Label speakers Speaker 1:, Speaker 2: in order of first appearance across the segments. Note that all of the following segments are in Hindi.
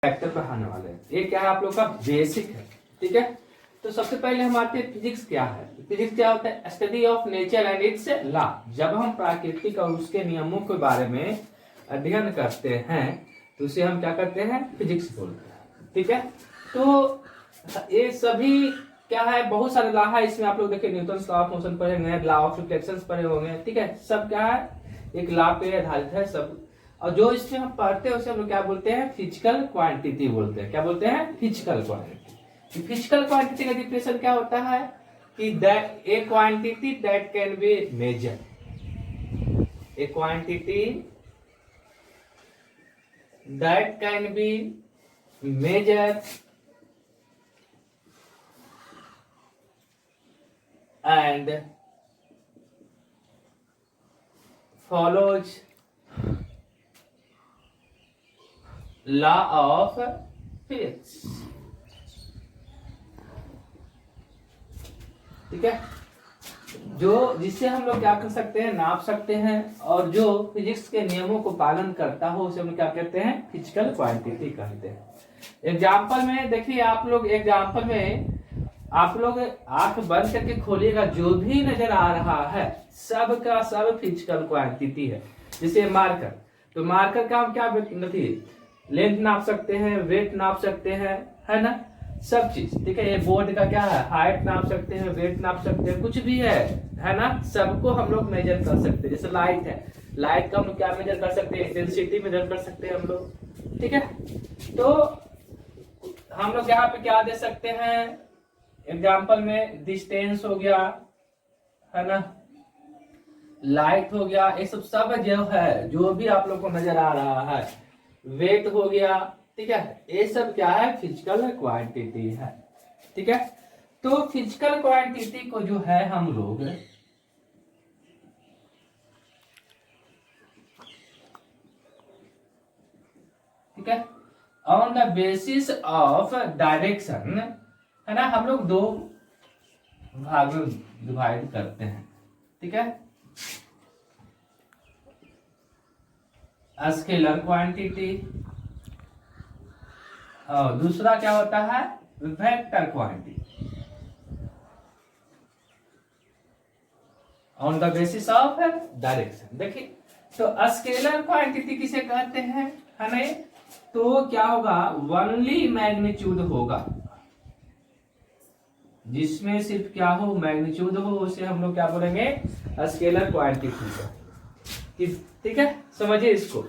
Speaker 1: फैक्टर पढ़ाने वाले हैं। ये क्या है आप लोग का बेसिक है, ठीक है। तो सबसे पहले हम आते हैं फिजिक्स क्या है। फिजिक्स क्या होता है? Study of nature and it's law. जब हम प्राकृतिक और उसके नियमों के बारे में अध्ययन करते हैं तो उसे हम क्या करते हैं? फिजिक्स बोलते हैं, ठीक है। तो ये सभी क्या है, बहुत सारे लॉ है इसमें। आप लोग देखिए न्यूटन लॉ ऑफ मोशन पढ़े होंगे, लॉ ऑफ रिफ्लेक्शन पढ़े होंगे, ठीक है। सब क्या है, एक लॉ पे आधारित है सब। और जो इसमें हम पढ़ते हैं उसे हम लोग क्या बोलते हैं? फिजिकल क्वांटिटी बोलते हैं। क्या बोलते हैं? Physical quantity. फिजिकल क्वांटिटी का डिफिनेशन क्या होता है कि that a quantity that can be measure, a quantity that can be measure and follows law of physics, ठीक है। जो जिससे हम लोग क्या कर सकते हैं? नाप सकते हैं, और जो फिजिक्स के नियमों को पालन करता हो उसे हम क्या कहते हैं? फिजिकल क्वांटिटी कहते हैं। एग्जाम्पल में देखिए, आप लोग एग्जाम्पल में आप लोग आंख बंद करके खोलिएगा, जो भी नजर आ रहा है सब का सब फिजिकल क्वांटिटी है। जैसे मार्कर, तो मार्कर का हम क्या नहीं, लेंथ नाप सकते हैं, वेट नाप सकते हैं, है ना, सब चीज, ठीक है। ये बोर्ड का क्या है? हाइट नाप सकते हैं, वेट नाप सकते हैं, कुछ भी है ना, सबको हम लोग मेजर कर सकते हैं। जैसे लाइट है, लाइट का हम लोग क्या मेजर कर सकते हैं? इंटेंसिटी मेजर कर सकते हैं हम लोग, ठीक है। तो हम लोग यहाँ पे क्या दे सकते हैं? एग्जाम्पल में डिस्टेंस हो गया, है ना, लाइट हो गया, ये सब जो है, जो भी आप लोग को नजर आ रहा है, वेट हो गया, ठीक है। ये सब क्या है? फिजिकल क्वांटिटी है, ठीक है। तो फिजिकल क्वांटिटी को जो है हम लोग ठीक है, on the basis of direction, है ना, हम लोग दो भाग में डिवाइड करते हैं, ठीक है। स्केलर क्वांटिटी और दूसरा क्या होता है? Vector quantity, on the basis of direction. देखिए, तो स्केलर क्वांटिटी किसे कहते हैं, है ना, तो क्या होगा? ओनली मैग्नीट्यूड होगा, जिसमें सिर्फ क्या हो? मैग्नीट्यूड हो, उसे हम लोग क्या बोलेंगे? स्केलर क्वांटिटी, ठीक है। समझिए इसको।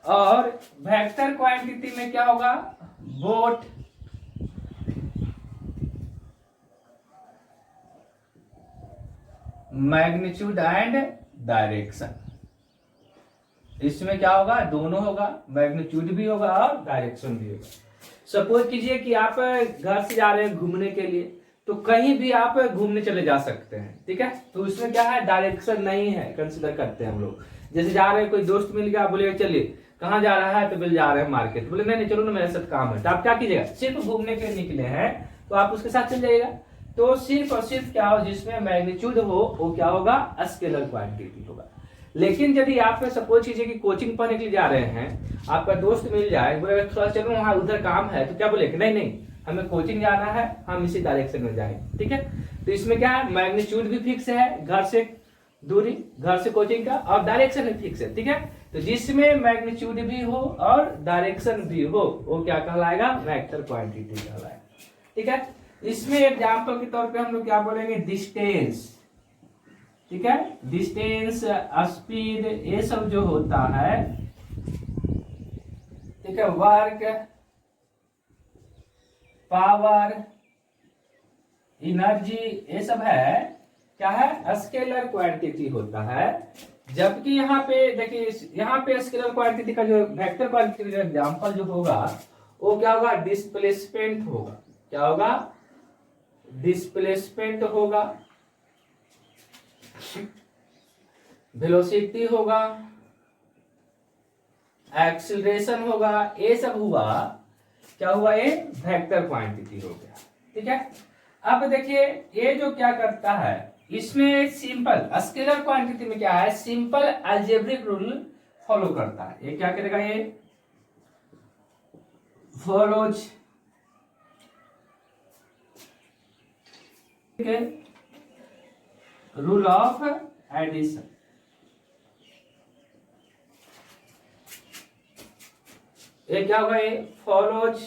Speaker 1: और वेक्टर क्वांटिटी में क्या होगा? Both magnitude and direction. इसमें क्या होगा? दोनों होगा, मैग्नीट्यूड भी होगा और डायरेक्शन भी होगा। सपोज कीजिए कि आप घर से जा रहे हैं घूमने के लिए, तो कहीं भी आप घूमने चले जा सकते हैं, ठीक है। तो उसमें क्या है? डायरेक्शन नहीं है, कंसिडर करते हैं हम लोग। जैसे जा रहे हैं, कोई दोस्त मिल गया, बोलेगा चलिए कहाँ जा रहा है, तो बोले जा रहे हैं मार्केट, बोले नहीं चलो ना मेरे साथ काम है, तो आप क्या कीजिएगा? सिर्फ घूमने के लिए निकले हैं तो आप उसके साथ चल जाइएगा। तो सिर्फ और सिर्फ क्या हो? जिसमें मैग्नीट्यूड हो वो क्या होगा? स्केलर क्वांटिटी होगा। लेकिन यदि आप सपोज कीजिए कि कोचिंग पढ़ने के लिए जा रहे हैं, आपका दोस्त मिल जाए, बोले थोड़ा चलो वहां उधर काम है, तो क्या बोले? नहीं नहीं, हमें कोचिंग जाना है, हम इसी डायरेक्शन में जाएंगे, ठीक है। तो इसमें क्या है? मैग्नीट्यूड भी फिक्स है, घर से दूरी, घर से कोचिंग का, और डायरेक्शन भी फिक्स है, ठीक है। तो जिसमें मैग्नीट्यूड भी हो और डायरेक्शन भी हो वो क्या कहलाएगा? वेक्टर क्वांटिटी कहलाएगा, ठीक है। इसमें एग्जाम्पल के तौर पे हम लोग क्या बोलेंगे? डिस्टेंस, ठीक है। डिस्टेंस, स्पीड, ये सब जो होता है, ठीक है, वर्क, पावर, एनर्जी, ये सब है क्या है? स्केलर क्वांटिटी होता है। जबकि यहाँ पे देखिए, यहाँ पे स्केलर क्वांटिटी का जो वेक्टर क्वांटिटी का एग्जांपल जो होगा वो क्या होगा? डिस्प्लेसमेंट होगा। क्या होगा? डिस्प्लेसमेंट होगा, वेलोसिटी होगा, एक्सीलरेशन होगा, ये सब हुआ। क्या हुआ? ये वेक्टर क्वांटिटी हो गया, ठीक है। अब देखिए ये जो क्या करता है, इसमें सिंपल स्केलर क्वांटिटी में क्या है? सिंपल अलजेब्रिक रूल फॉलो करता है। ये क्या करेगा? ये follows rule of addition. ये क्या होगा? ये follows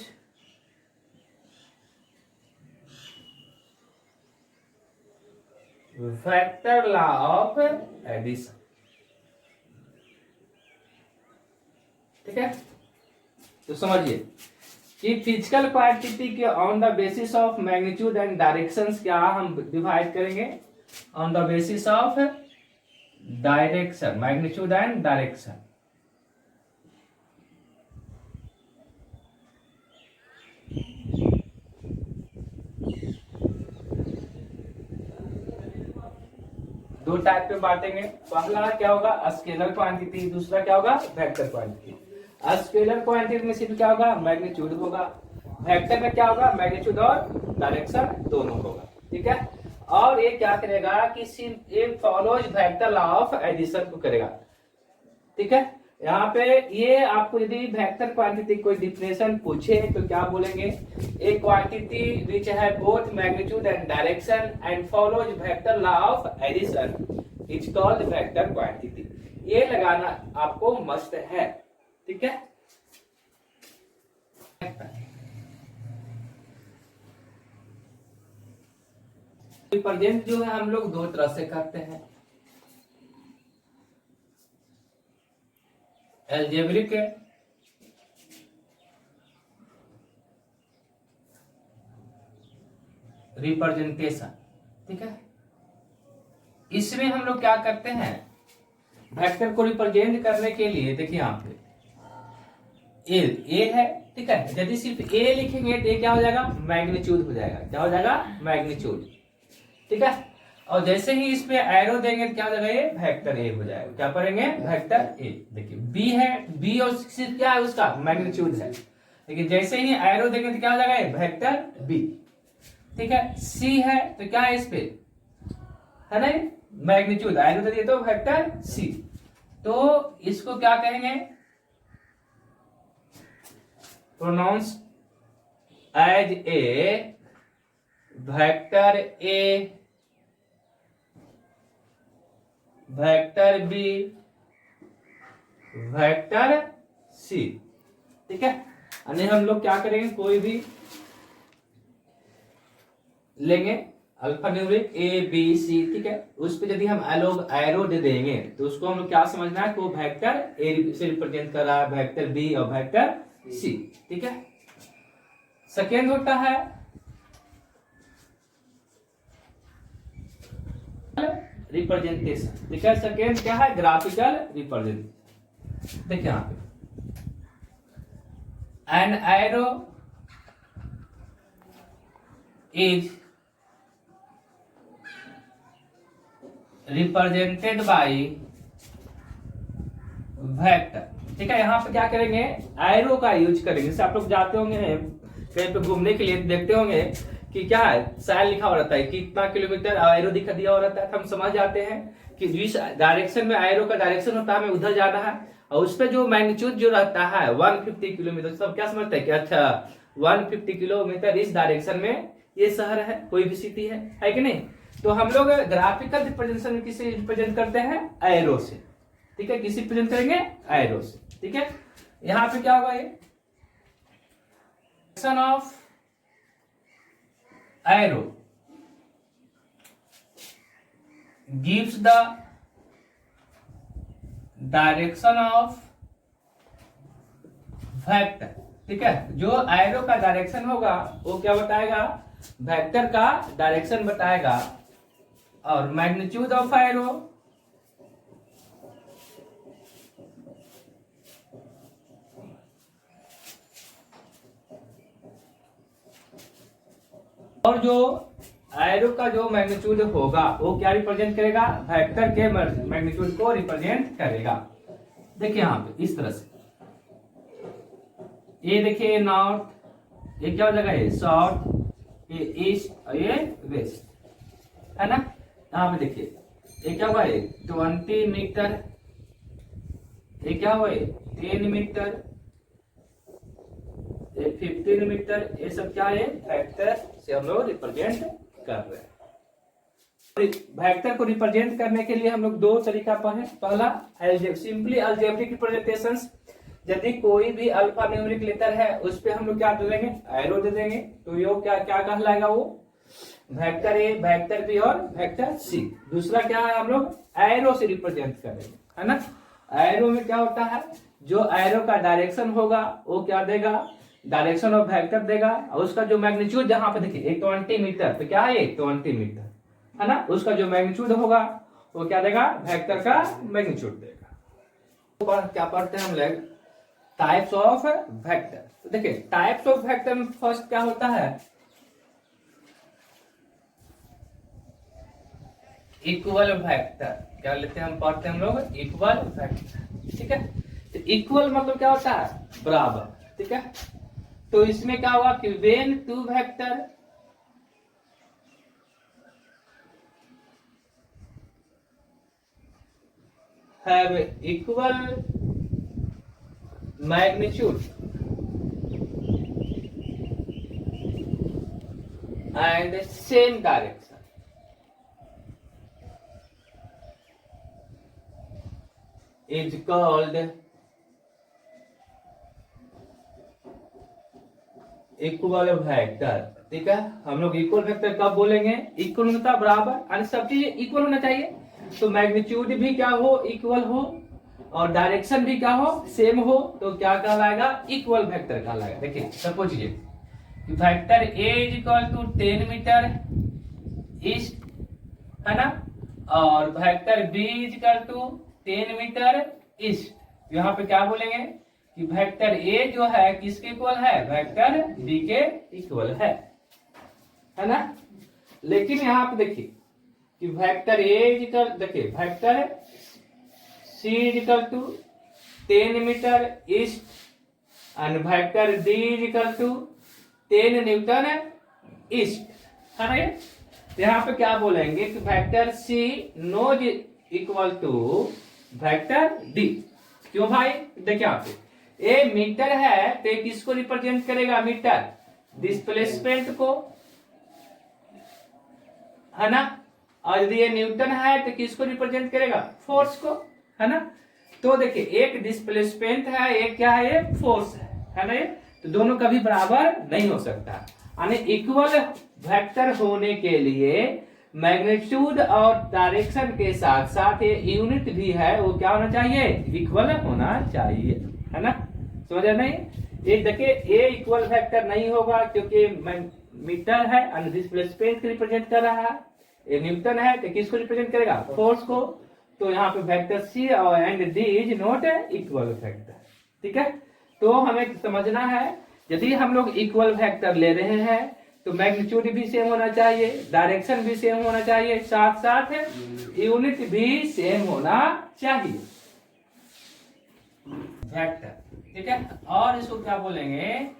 Speaker 1: vector law of addition. ठीक है, तो समझिए कि फिजिकल क्वांटिटी के on the basis of magnitude and directions क्या हम डिवाइड करेंगे? On the basis of direction, magnitude and direction. दो टाइप पे बांटेंगे। पहला क्या होगा? स्केलर क्वांटिटी, दूसरा क्या होगा? Vector quantity. स्केलर क्वांटिटी में सिर्फ क्या होगा? मैग्नीट्यूड होगा। वेक्टर में क्या होगा? मैग्नीट्यूड और डायरेक्शन दोनों होगा। ठीक है, और ये क्या करेगा कि सिर्फ ये follows vector law of addition को करेगा। ठीक है, यहाँ पे ये आपको यदि वेक्टर क्वांटिटी कोई डिफिनेशन पूछे तो क्या बोलेंगे? ए क्वांटिटी विच है both magnitude and direction and follows vector law of addition is called vector quantity. ये लगाना आपको मस्ट है। ठीक है, रिप्रेजेंट जो है हम लोग दो तरह से करते हैं, एल्जेब्रिक रिप्रेजेंटेशन। ठीक है, इसमें हम लोग क्या करते हैं? वेक्टर को रिप्रेजेंट करने के लिए देखिए यहाँ पे ए है। ठीक है, यदि सिर्फ ए लिखेंगे तो ये क्या हो जाएगा? मैग्नीट्यूड हो जाएगा। क्या हो जाएगा? मैग्नीट्यूड। ठीक है, और जैसे ही इस पे एरो देंगे तो क्या हो जाएगा? ये वेक्टर ए हो जाएगा। क्या पढ़ेंगे? Vector A. देखिए बी है, बी और सिर्फ क्या है? उसका मैग्नीट्यूड है। लेकिन जैसे ही एरो देंगे तो क्या हो जाएगा? ये वेक्टर बी। ठीक है, सी है तो क्या है? इस पे है ना मैग्नीट्यूड, एरो दे दिए तो वेक्टर सी। तो इसको क्या कहेंगे? Pronounce as a vector A, vector B, vector C. ठीक है, यानी हम लोग क्या करेंगे? कोई भी लेंगे अल्फान्यूमेरिक ए बी सी। ठीक है, उस पे यदि हम एरो दे देंगे तो उसको हम लोग क्या समझना है? कि वो वेक्टर ए से रिप्रेजेंट कर रहा है, वेक्टर बी और वेक्टर सी। ठीक है, सेकेंड होता है रिप्रेजेंटेशन। ठीक है, सेकेंड क्या है? Graphical representation. देखिए यहां पे an arrow is represented by vector. ठीक है, यहाँ पे क्या करेंगे? एरो का यूज करेंगे। जैसे आप लोग जाते होंगे कहीं पे घूमने के लिए, देखते होंगे कि क्या है? साइड लिखा हुआ रहता है कि कितना किलोमीटर, एरो दिखा दिया हुआ रहता है, तो हम समझ जाते हैं कि जिस डायरेक्शन में एरो का डायरेक्शन होता है हमें उधर जाना है। और उस पर जो मैग्नीट्यूड जो रहता है 150 किलोमीटर, सब क्या समझते हैं कि अच्छा 150 किलोमीटर इस डायरेक्शन में ये शहर है, कोई भी सिटी है कि नहीं? तो हम लोग ग्राफिकल रिप्रेजेंटेशन में किसे रिप्रेजेंट करते हैं? एरो से। ठीक है, किसी रिप्रेजेंट करेंगे? एरो से। ठीक है, यहां पे क्या होगा? ये of arrow gives the direction of vector. ठीक है, जो एरो का डायरेक्शन होगा वो क्या बताएगा? वेक्टर का डायरेक्शन बताएगा। और मैग्नीट्यूड ऑफ एरो और जो एरो का जो मैग्नीट्यूड होगा वो क्या रिप्रेजेंट करेगा? वेक्टर के मैग्नीट्यूड को रिप्रेजेंट करेगा। देखिए यहाँ पे इस तरह से ये देखिए नॉर्थ, ये क्या हो जाएगा? ये साउथ, ये ईस्ट और ये वेस्ट, है ना? यहाँ पे देखिए ये क्या हुआ? ये 20 मीटर, ये क्या हुआ? ये 10 मीटर, 15 मीटर, ये सब क्या है, वेक्टर से हम लोग रिप्रेजेंट कर रहे हैं। वेक्टर को रिप्रेजेंट करने के लिए हम लोग दो तरीका पढ़े। पहला सिंपली अलजेब्रिक रिप्रेजेंटेशंस, यदि कोई भी अल्फा न्यूमेरिक लेटर है उस पे हम लोग क्या दे देंगे, एरो दे देंगे, तो ये क्या क्या कहलाएगा, वो वेक्टर ए, वेक्टर बी और वेक्टर सी। दूसरा क्या है, हम लोग एरो से रिप्रेजेंट करेंगे, है ना। एरो में क्या होता है, जो एरो का डायरेक्शन होगा वो क्या देगा, डायरेक्शन ऑफ वेक्टर देगा, और उसका जो मैग्नीट्यूड, जहां पे देखिए 20 मीटर, तो क्या है 20 मीटर, है ना, उसका जो मैग्नीट्यूड होगा वो क्या देगा, वेक्टर का मैग्नीट्यूड देगा। क्या पढ़ते हैं हम लोग, टाइप्स ऑफ वेक्टर। तो देखिए टाइप्स ऑफ वेक्टर में फर्स्ट क्या होता है, इक्वल वेक्टर। क्या लेते हैं हम, पढ़ते हैं हम लोग इक्वल वेक्टर, ठीक है। तो इक्वल मतलब क्या होता है, बराबर, ठीक है। तो इसमें क्या हुआ कि when two vector have equal magnitude and same direction is called equal vector, ठीक है। हम लोग इक्वल वेक्टर कब बोलेंगे, इक्वल होता बराबर, और सब चीज इक्वल होना चाहिए। तो मैग्नीट्यूड भी क्या हो, इक्वल हो, और डायरेक्शन भी क्या हो, सेम हो, तो क्या कहलाएगा, इक्वल वेक्टर कहलाएगा। देखिए सपोज ये vector A is equal to 10 metre east, है ना, और vector B is equal to 10 metre east. यहाँ पे क्या बोलेंगे कि वेक्टर ए जो है किसके इक्वल है, वेक्टर बी के इक्वल है ना। लेकिन यहाँ पे देखिए कि वेक्टर ए इक्वल, देखिए vector C equal to 10 metre east and vector D equal to 10 newton east, है ना। तो यहाँ पे क्या बोलेंगे कि vector C not equal to vector D. क्यों भाई, देखिए यहाँ पे ए मीटर है तो ये किसको रिप्रेजेंट करेगा, मीटर, डिस्प्लेसमेंट को, है ना। और यदि ये न्यूटन है तो किसको रिप्रेजेंट करेगा, फोर्स को, है ना। तो देखिए एक डिस्प्लेसमेंट है, एक क्या है, ये फोर्स है ना। ये तो दोनों कभी बराबर नहीं हो सकता, यानी इक्वल वेक्टर होने के लिए मैग्नीट्यूड और डायरेक्शन के साथ साथ ये यूनिट भी है, वो क्या होना चाहिए, इक्वल होना चाहिए, है ना। समझ नहीं, ये देखिए ए इक्वल वेक्टर नहीं होगा क्योंकि मीटर है और डिस्प्लेसमेंट रिप्रेजेंट कर रहा है, ये न्यूटन है तो किसको रिप्रेजेंट करेगा, फोर्स को। तो यहाँ पे वेक्टर सी और and D is not equal vector, ठीक है। तो हमें समझना है यदि हम लोग इक्वल वेक्टर ले रहे हैं तो मैग्नीट्यूड भी सेम होना चाहिए, डायरेक्शन भी सेम होना चाहिए, साथ साथ यूनिट भी सेम होना चाहिए वेक्टर, ठीक है। और इसको क्या बोलेंगे,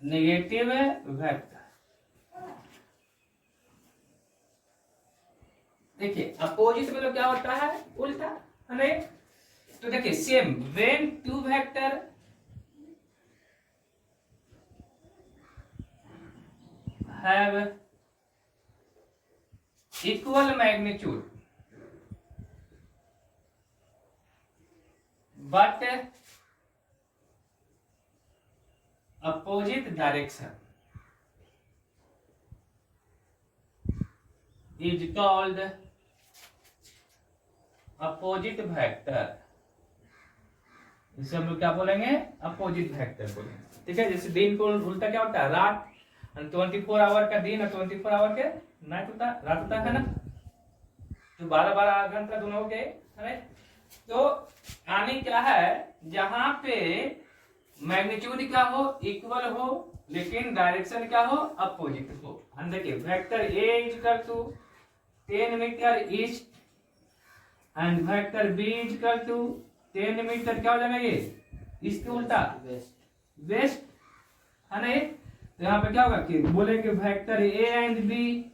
Speaker 1: नेगेटिव वेक्टर। देखिए अपोजिट में तो क्या होता है, उल्टा, है ना। तो देखिए same when two vector have equal magnitude but opposite direction is called opposite vector। इसे हम लोग क्या बोलेंगे, अपोजिट वेक्टर बोलेंगे, ठीक है। जैसे दिन को उल्टा क्या होता है, रात, 24 आवर का दिन और 24 आवर के नाइट होता, रात होता है ना। तो 12-12 घंटा दोनों के, है। तो यानी क्या है, जहां पे मैग्नीट्यूड क्या हो, इक्वल हो, लेकिन डायरेक्शन क्या हो, अपोजिट हो। देखिए vector A is equal to 10 metre east and vector B is equal to 10 metre क्या हो जाएगा, ये इसके उल्टा वेस्ट, है ना। तो यहाँ पे क्या होगा कि बोलेंगे vector A and B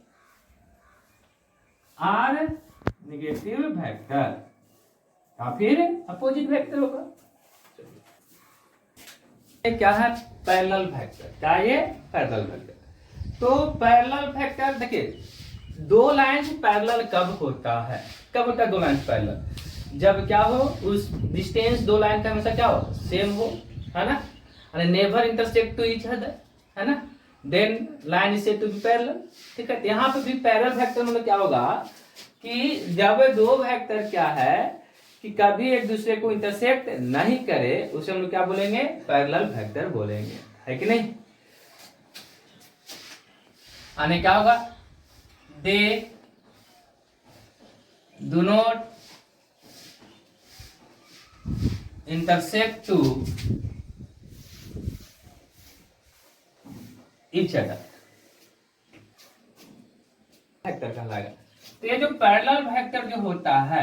Speaker 1: are negative vector, या फिर अपोजिट वेक्टर होगा। क्या है? Parallel vector. क्या ये? Parallel vector. तो पैरेलल वेक्टर देखिए, दो लाइन पैरेलल कब होता है? कब होता है दो लाइन पैरेलल? जब क्या हो, उस डिस्टेंस दो लाइन का हमेशा क्या हो? सेम हो, है ना? and never intersect to each other, है ना? then line is said to be parallel। ठीक है, यहाँ पे भी पैरेलल वेक्टर मतलब क्या होगा कि जब दो वेक्टर क्या है कि कभी एक दूसरे को इंटरसेक्ट नहीं करे, उसे हम लोग क्या बोलेंगे? पैरेलल वेक्टर बोलेंगे, है कि नहीं? आने क्या होगा? They do not intersect to each other, vector कहलाएगा। तो ये जो पैरेलल वेक्टर जो होता है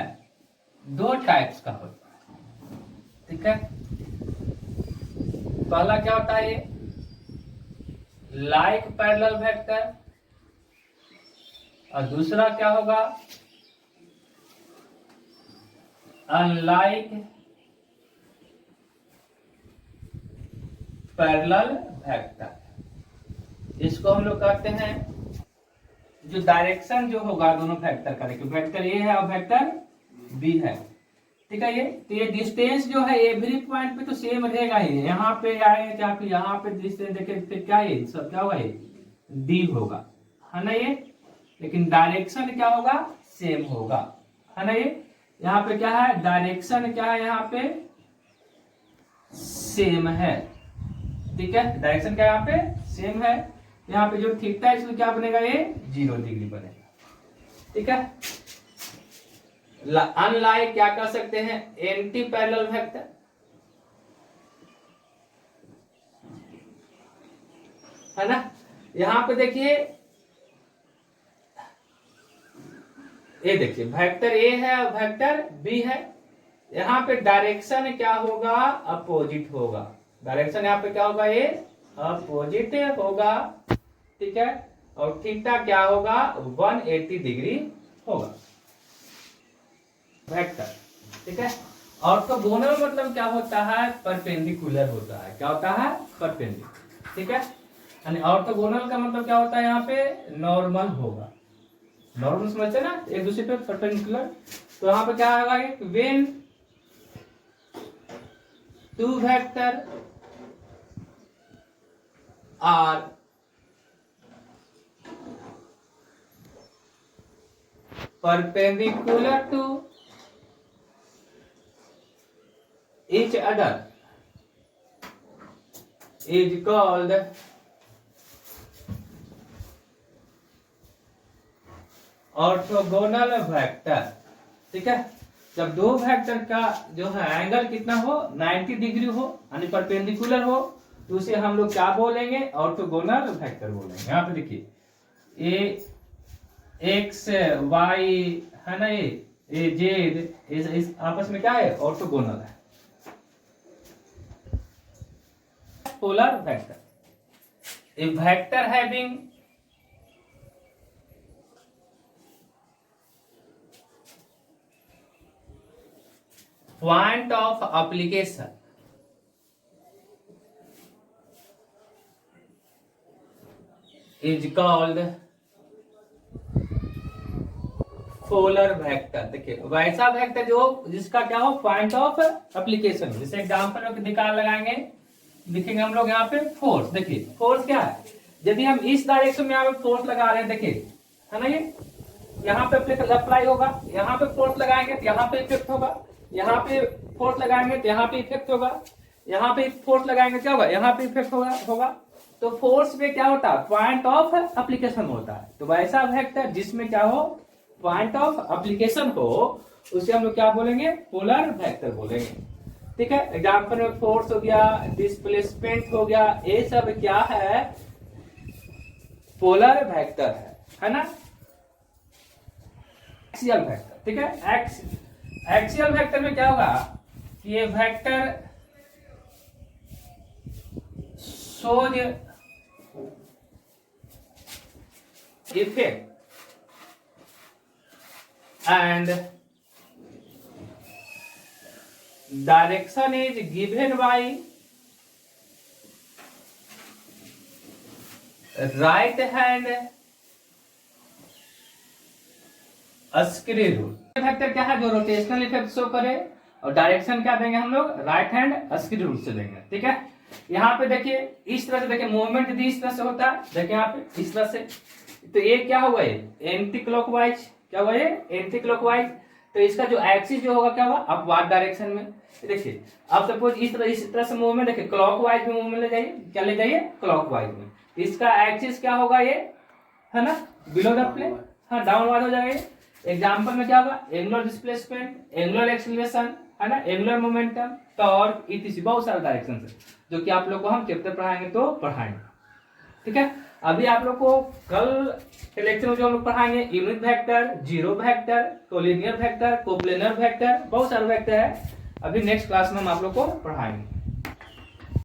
Speaker 1: दो टाइप्स का होता है, ठीक है? पहला क्या होता है? ये लाइक पैरेलल वेक्टर, और दूसरा क्या होगा? Unlike parallel vector. इसको हम लोग कहते हैं, जो डायरेक्शन जो होगा दोनों वेक्टर का, देखिए वेक्टर ए है और वेक्टर बी है, ठीक है? ये तो ये डिस्टेंस जो है एवरी पॉइंट पे तो सेम रहेगा ही। यहाँ पे आए क्या, यहाँ पे डिस्टेंस देखिए फिर क्या है, सब क्या होगा? ये डी होगा, है ना? ये लेकिन डायरेक्शन क्या होगा? सेम होगा, है ना? ये यहाँ पे क्या है? डायरेक्शन क्या है? यहाँ पे सेम है, ठीक है? डायरेक्शन क्या यहाँ पे सेम है। यहाँ पे जो थीटा है इसमें क्या बनेगा? ये 0 डिग्री बनेगा, ठीक है? अनलाइक क्या कर सकते हैं? एंटी पैरेलल वेक्टर, है ना? यहां पे देखिए, ये देखिए वेक्टर ए है और वेक्टर बी है। यहां पे डायरेक्शन क्या होगा? अपोजिट होगा। डायरेक्शन यहाँ पे क्या होगा? ये अपोजिट होगा, ठीक है? और थीटा क्या होगा? 180 डिग्री होगा वेक्टर, ठीक है? ऑर्थोगोनल मतलब क्या होता है? परपेंडिकुलर होता है। क्या होता है? परपेंडिकुलर, ठीक है? यानी ऑर्थोगोनल का मतलब क्या होता है? यहाँ पे नॉर्मल होगा। नॉर्मल समझते हैं ना, एक दूसरे पे परपेंडिकुलर। तो यहाँ पे क्या होगा? When two vector are perpendicular to each other is called orthogonal vector, ठीक है? जब दो वेक्टर का जो है एंगल कितना हो? 90 डिग्री हो, यानी परपेंडिकुलर हो, तो उसे हम लोग क्या बोलेंगे? ऑर्थोगोनल वेक्टर बोलेंगे। यहाँ पे देखिए ए एक्स वाई है ना, ये जेड, इस आपस में क्या है? ऑर्थोगोनल है। Polar vector, A vector having point of application is called polar vector. देखिए वैसा वेक्टर जो जिसका क्या हो? Point of application. जैसे एग्जांपल में निकाल लगाएंगे, लिखेंगे हम लोग यहाँ पे फोर्स। देखिए फोर्स क्या है? यदि हम इस डायरेक्शन में यहाँ पे फोर्स लगा रहे हैं, देखिए है ना, ये यहाँ पे अप्लाई होगा, यहाँ पे फोर्स लगाएंगे तो यहाँ पे इफेक्ट होगा, यहाँ पे फोर्स लगाएंगे तो यहाँ पे इफेक्ट होगा, यहाँ पे फोर्स लगाएंगे क्या होगा? यहाँ पे इफेक्ट होगा। तो फोर्स में क्या होता है? पॉइंट ऑफ एप्लीकेशन होता है। तो वैसा वेक्टर जिसमें क्या हो? पॉइंट ऑफ एप्लीकेशन हो, उसे हम लोग क्या बोलेंगे? पोलर वेक्टर बोलेंगे, ठीक है? एग्जाम्पल में फोर्स हो गया, डिस्प्लेसमेंट हो गया, ये सब क्या है? पोलर वेक्टर है ना? एक्सियल वेक्टर, ठीक है? एक्सियल वेक्टर में क्या होगा कि ये vector shows effect and direction is given by right hand screw rule. Vector क्या है, जो रोटेशनल इफेक्ट शो करे, और डायरेक्शन क्या देंगे हम लोग, राइट हैंड स्क्रू रूल से देंगे। ठीक है, यहाँ पे देखिए इस तरह से, देखिए मूवमेंट भी इस तरह से होता है, देखिए यहाँ पे इस तरह से, तो ये क्या हुआ, ये एंटी क्लॉकवाइज, क्या हुआ ये एंटी क्लॉकवाइज। तो इसका जो एक्सिस जो होगा क्या होगा, अपवार्ड डायरेक्शन में। देखिए अब सपोज इस तरह से मूवमेंट, देखिए क्लॉकवाइज में मूवमेंट ले जाइए, क्या ले जाइए, क्लॉकवाइज में। इसका एक्सिस क्या होगा, ये है ना बिलो द प्लेन, हाँ डाउनवर्ड हो जाएगा। एग्जाम्पल में क्या होगा, एंगुलर डिस्प्लेसमेंट, एंगुलर एक्सीलरेशन, है ना, एंगुलर मोमेंटम, टॉर्क, ईटीसी, बहुत सारे डायरेक्शन है जो कि आप लोग को हम चैप्टर पढ़ाएंगे तो पढ़ाएंगे। ठीक है, अभी आप लोग को कल के लेक्चर में जो हम लोग पढ़ाएंगे, unit vector, zero vector, collinear vector, coplanar vector, बहुत सारे वेक्टर है। अभी नेक्स्ट क्लास में हम आप लोग को पढ़ाएंगे।